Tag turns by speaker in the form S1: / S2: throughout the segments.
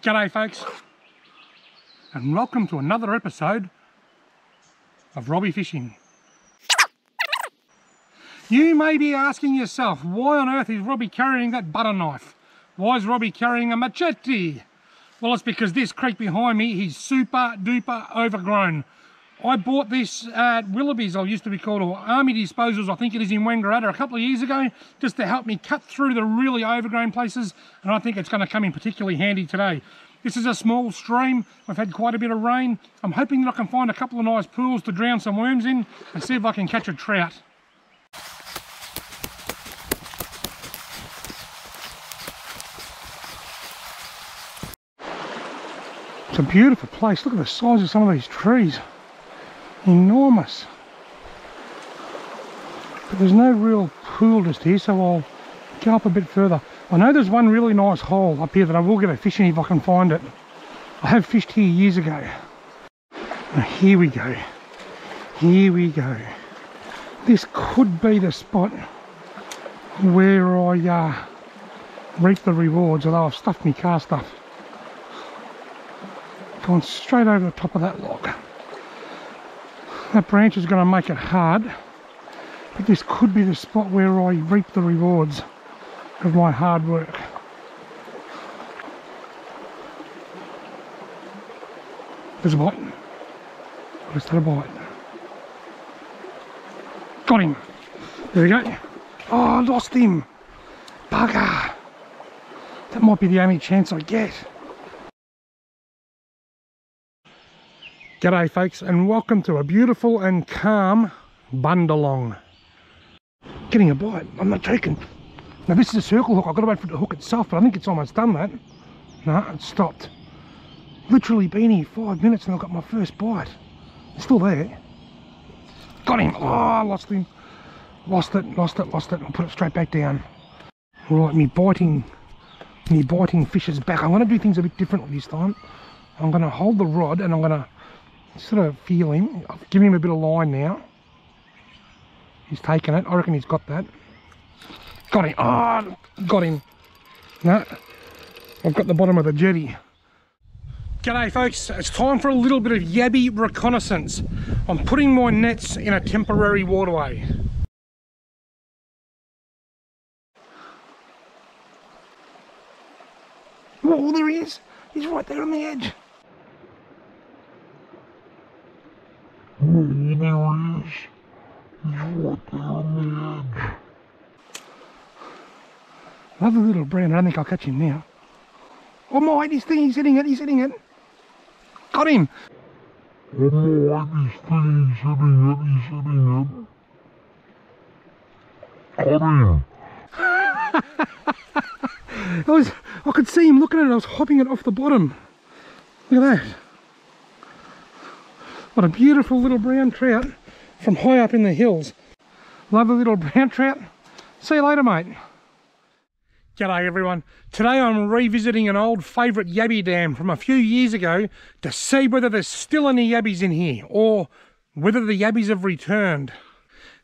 S1: G'day folks, and welcome to another episode of Robbie Fishing. You may be asking yourself, why on earth is Robbie carrying that butter knife? Why is Robbie carrying a machete? Well, it's because this creek behind me, he's super duper overgrown. I bought this at Willoughby's, I used to be called, or Army Disposals, I think it is, in Wangaratta a couple of years ago, just to help me cut through the really overgrown places, and I think it's going to come in particularly handy today. This is a small stream. I've had quite a bit of rain. I'm hoping that I can find a couple of nice pools to drown some worms in and see if I can catch a trout. It's a beautiful place. Look at the size of some of these trees. Enormous. But there's no real pool just here, so I'll go up a bit further. I know there's one really nice hole up here that I will get a fish in if I can find it. I have fished here years ago. Now here we go. Here we go. This could be the spot where I reap the rewards, although I've stuffed my car stuff. Going straight over the top of that log. That branch is going to make it hard, but this could be the spot where I reap the rewards of my hard work. There's a bite. Where's that a bite? Got him. There we go. Oh, I lost him. Bugger. That might be the only chance I get. G'day folks, and welcome to a beautiful and calm Bundalong. Getting a bite, I'm not joking. Now this is a circle hook, I've got to wait for it to hook itself, but I think it's almost done that. No, it's stopped. Literally been here 5 minutes and I've got my first bite. It's still there. Got him. Oh, I lost him. Lost it. I'll put it straight back down. Right, me biting fish is back. I'm going to do things a bit differently this time. I'm going to hold the rod and I'm going to sort of feel him. I've given him a bit of line now. He's taken it. I reckon he's got that. Got him. Oh, got him. No, I've got the bottom of the jetty. G'day folks, it's time for a little bit of yabby reconnaissance. I'm putting my nets in a temporary waterway. Oh, there he is. He's right there on the edge. Oh, there he is. He's right there on the edge. Lovely little brown. I don't think I'll catch him now. Oh my, he's hitting it. Got him. Oh my, he's hitting it. Got him. I could see him looking at it. I was hopping it off the bottom. Look at that. What a beautiful little brown trout from high up in the hills. Lovely little brown trout. See you later, mate. G'day everyone. Today I'm revisiting an old favourite yabby dam from a few years ago to see whether there's still any yabbies in here or whether the yabbies have returned.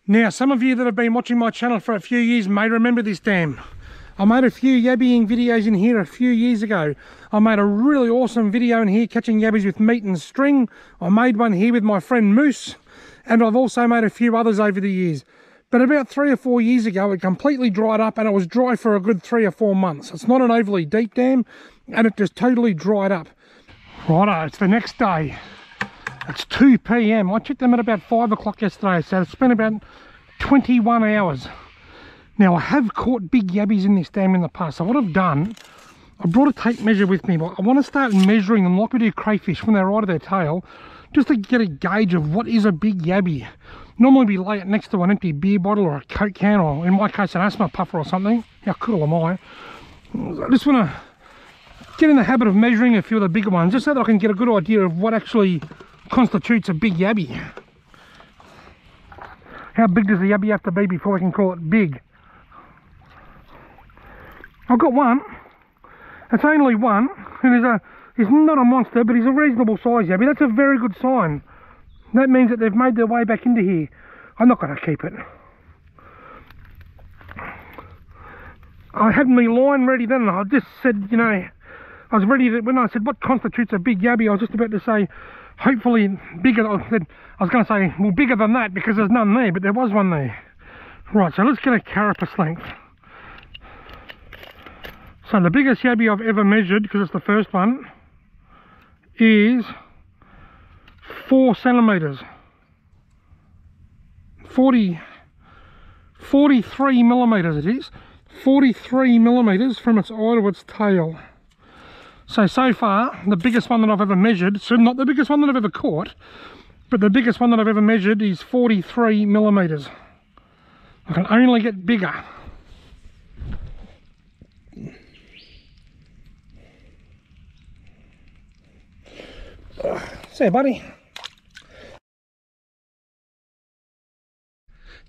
S1: Now, some of you that have been watching my channel for a few years may remember this dam. I made a few yabbying videos in here a few years ago. I made a really awesome video in here catching yabbies with meat and string. I made one here with my friend Moose, and I've also made a few others over the years. But about 3 or 4 years ago, it completely dried up, and it was dry for a good 3 or 4 months. It's not an overly deep dam, and it just totally dried up. Righto, it's the next day. It's 2 PM. I checked them at about 5 o'clock yesterday, so it's been about 21 hours. Now, I have caught big yabbies in this dam in the past, so what I've done, I brought a tape measure with me, but I want to start measuring them like we do crayfish when they're right at their tail, just to get a gauge of what is a big yabby. Normally we lay it next to an empty beer bottle or a Coke can, or in my case an asthma puffer or something. How cool am I? I just want to get in the habit of measuring a few of the bigger ones, just so that I can get a good idea of what actually constitutes a big yabby. How big does the yabby have to be before we can call it big? I've got one. It's only one, and he's not a monster, but he's a reasonable size yabby. That's a very good sign. That means that they've made their way back into here. I'm not going to keep it. I had my line ready then, and I just said, you know, I was ready to, when I said what constitutes a big yabby, I was just about to say, hopefully bigger. I was going to say, well, bigger than that, because there's none there, but there was one there. Right, so let's get a carapace length. So the biggest yabby I've ever measured, because it's the first one, is 4 centimetres. 43 millimetres it is. 43 millimetres from its eye to its tail. So far, the biggest one that I've ever measured, so not the biggest one that I've ever caught, but the biggest one that I've ever measured is 43 millimetres. I can only get bigger. See, buddy.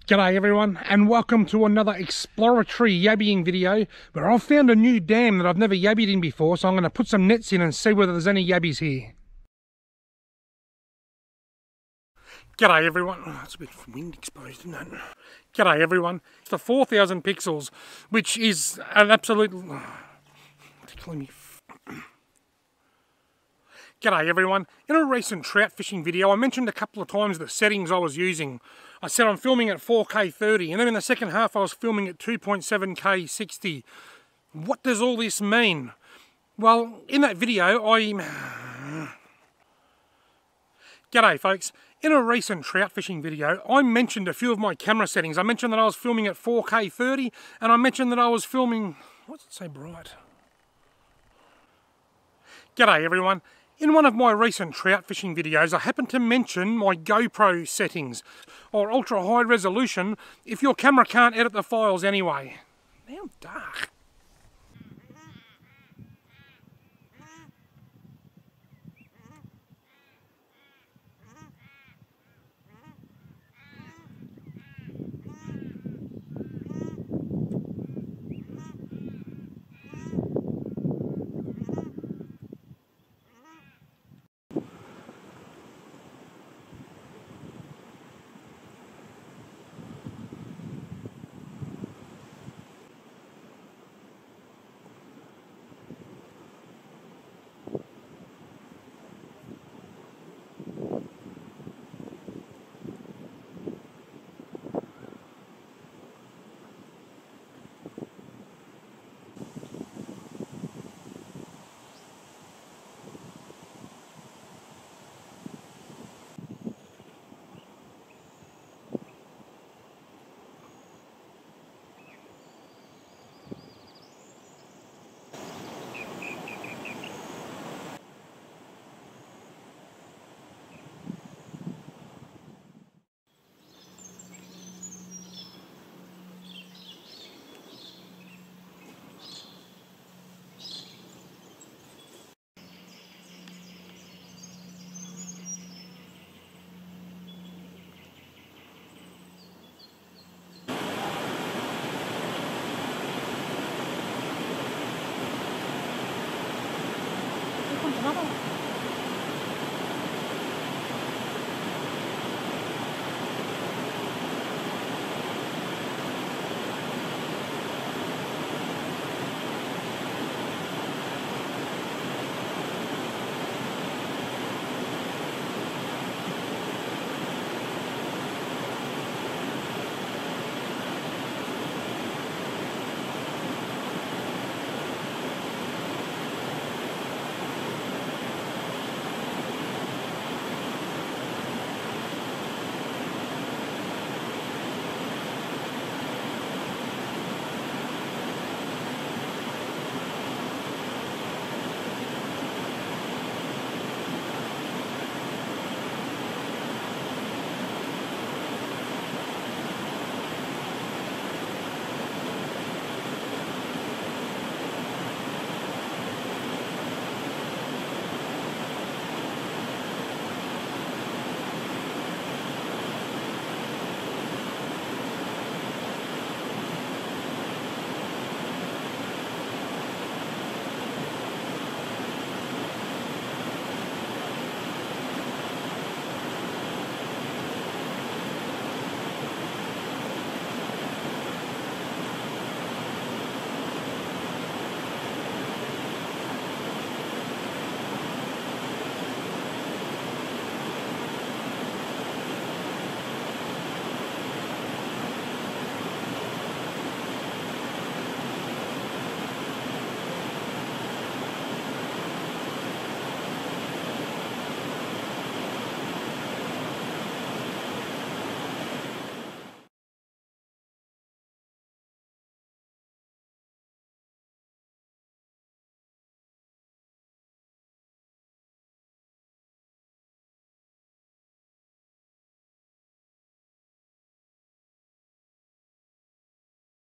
S1: G'day everyone, and welcome to another exploratory yabbying video where I've found a new dam that I've never yabbied in before, so I'm going to put some nets in and see whether there's any yabbies here. G'day everyone. Oh, it's a bit wind exposed, isn't it? G'day everyone. It's the 4,000 pixels, which is an absolute... tickling me. G'day everyone. In a recent trout fishing video I mentioned a couple of times the settings I was using. I said I'm filming at 4K 30, and then in the second half I was filming at 2.7K 60. What does all this mean? Well, in that video G'day folks. In a recent trout fishing video I mentioned a few of my camera settings. I mentioned that I was filming at 4K 30, and I mentioned that I was filming... What's it say bright? G'day everyone. In one of my recent trout fishing videos, I happened to mention my GoPro settings, or ultra high resolution, if your camera can't edit the files anyway. Now dark.